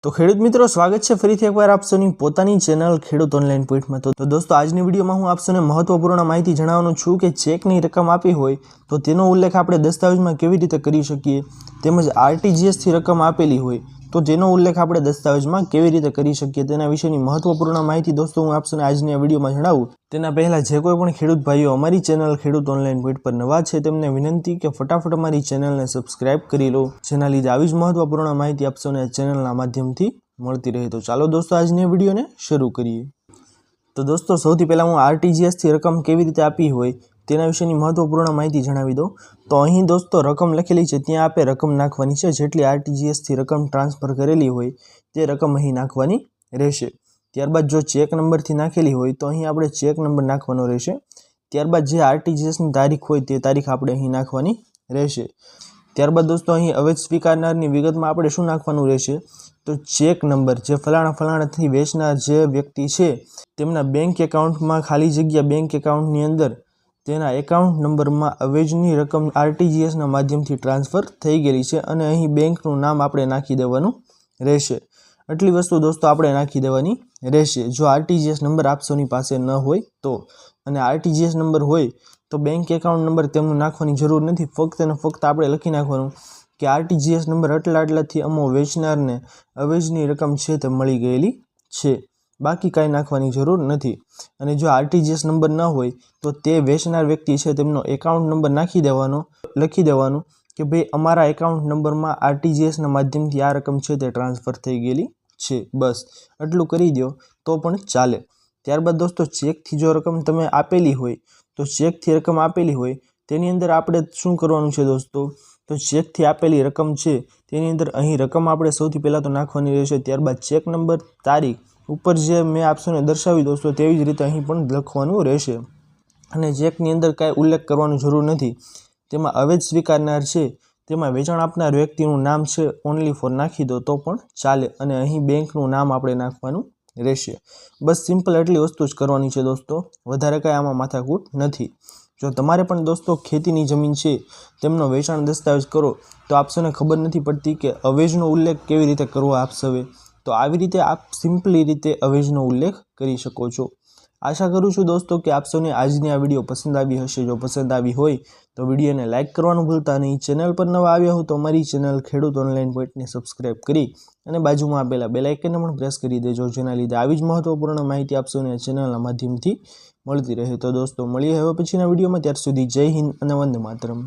तो खेडूत मित्रों स्वागत है फरीथी एकवार आप सौनी पोतानी चेनल खेडूत ऑनलाइन पॉइंट में। तो दोस्तों आजनी विडियो में हूँ आप सौने महत्वपूर्ण माहिती जणाववानो छूं के चेकनी रकम आपी होय तो तेनो उल्लेख आपणे दस्तावेजमां केवी रीते करी शकीए, तेमज आरटीजीएस थी रकम आपेली होय तो तेनो उल्लेख आपणे दस्तावेजमां केवी रीते करी शकीए तेना विशेनी महत्वपूर्ण माहिती दोस्तों हूँ आप सौने आजनी विडियो में जणावुं। तेना पहला जे कोई पण खेडूत भाईओ अमारी चेनल खेडूत ऑनलाइन पॉइंट पर नवा छे तेमने विनंती के फटाफट अमारी चेनल ने सब्सक्राइब करी लो, जेना लीधे आवी ज महत्वपूर्ण माहिती आप सौने चेनलना माध्यमथी મળતી રહે। तो ચાલો दोस्तों આજની વિડીયોને શરૂ કરીએ। તો दोस्तों સૌથી પહેલા હું આરટીજીએસ થી રકમ કેવી રીતે આપી હોય તેના વિશેની મહત્વપૂર્ણ માહિતી જણાવી દઉં। તો અહીં दोस्तों રકમ લખેલી છે ત્યાં આપે રકમ નાખવાની છે, જેટલી આરટીજીએસ થી રકમ ટ્રાન્સફર કરેલી હોય તે રકમ અહીં નાખવાની રહેશે। ત્યારબાદ જો ચેક નંબર થી નાખેલી હોય તો અહીં આપણે ચેક નંબર નાખવાનો રહેશે। ત્યારબાદ જે આરટીજીએસ ની તારીખ હોય તે તારીખ આપણે અહીં નાખવાની રહેશે। ત્યારબાદ दोस्तों અહીં અવેજ સ્વીકારનારની વિગતમાં આપણે શું નાખવાનું રહેશે तो चेक नंबर जे फलाणा थी वेचनार जे व्यक्ति है तेमना बैंक एकाउंट में खाली जग्या बैंक एकाउंट नी अंदर तेना एकाउंट नंबर में अवेजनी रकम आरटीजीएस ना माध्यम थी ट्रांसफर थई गेली छे अने अहीं बेंकनुं नाम आपणे नाखी देवानुं रहेशे। आटली वस्तु दोस्तों आपणे नाखी देवानी रहेशे। जो आरटीजीएस नंबर आप सौनी पासे न होय तो अने आरटीजीएस नंबर होय तो बैंक एकाउंट नंबर तेमनुं नाखवानी जरूर नथी, फक्त ने फक्त आपणे लखी नाखवानुं कि आरटीजीएस नंबर आटलाथी अमो वेचनार ने अवेजनी रकम है ते मळी गयेली छे, बाकी कांई नाखवानी जरूर नथी। अने जो आरटीजीएस नंबर न होय तो ते वेचनार व्यक्ति है तेमनो एकाउंट नंबर नाखी देवानो, लखी देवानुं कि भाई अमारा एकाउंट नंबर में आरटीजीएस ना माध्यमथी आ रकम है ते ट्रांसफर थई गेली छे, बस आटलुं करी दो तो पण चाले। त्यारबाद दोस्तों चेक थी जो रकम तमे आपेली होय तो चेक थी रकम आपेली होय तेनी अंदर आपणे शुं करवानुं छे दोस्तों तो चेक थी आपेली रकम है तेनी अंदर अहीं रकम आपणे सौथी पहला तो नाखवानी रहेशे। त्यारबाद चेक नंबर तारीख उपर जे मैं आप सौने दर्शावी दोस्तों तेवी ज रीते अहीं पण लखवानुं रहेशे अने चेकनी अंदर कांई उल्लेख करवानो जरूर नथी। तेमां अवेज स्वीकारनार छे तेमां वेचाण आपनार व्यक्तिनुं नाम छे ओनली फॉर नाखी दो तो पण चाले अने अहीं बेंकनुं नाम आपणे नाखवानुं रहेशे। बस सिम्पल एटली वस्तु ज करवानी छे दोस्तों, वधारे कांई आमां माथाकूट नथी। जो तमारे पण दोस्तों खेतीनी जमीन है तेमनो वेचाण दस्तावेज करो तो आप सौने खबर नहीं पड़ती कि अवेजनो उल्लेख केवी रीते करवो आप सवे, तो आवी रीते आप सिम्पली रीते अवेजनो उल्लेख करी शको छो। आशा करूँ छूं दोस्तों कि आप सौने आजनी आ विडियो पसंद आवी हशे। जो पसंद आवी होय तो विडियो ने लाइक करवानुं भूलता नहीं। चेनल पर नवा आव्या हो तो अमारी चेनल खेडूत ऑनलाइन पॉइंट ने सब्सक्राइब करी अने बाजुमां आपेला बेल आइकन ने पण प्रेस करी देजो, जेना लीधे आवी ज महत्वपूर्ण माहिती आप सौने चेनलना माध्यमथी મળતી રહે। तो दोस्तों મળીએ હવે પછીના વિડીયોમાં, ત્યાર સુધી જય હિન્દ અને વંદે માતરમ।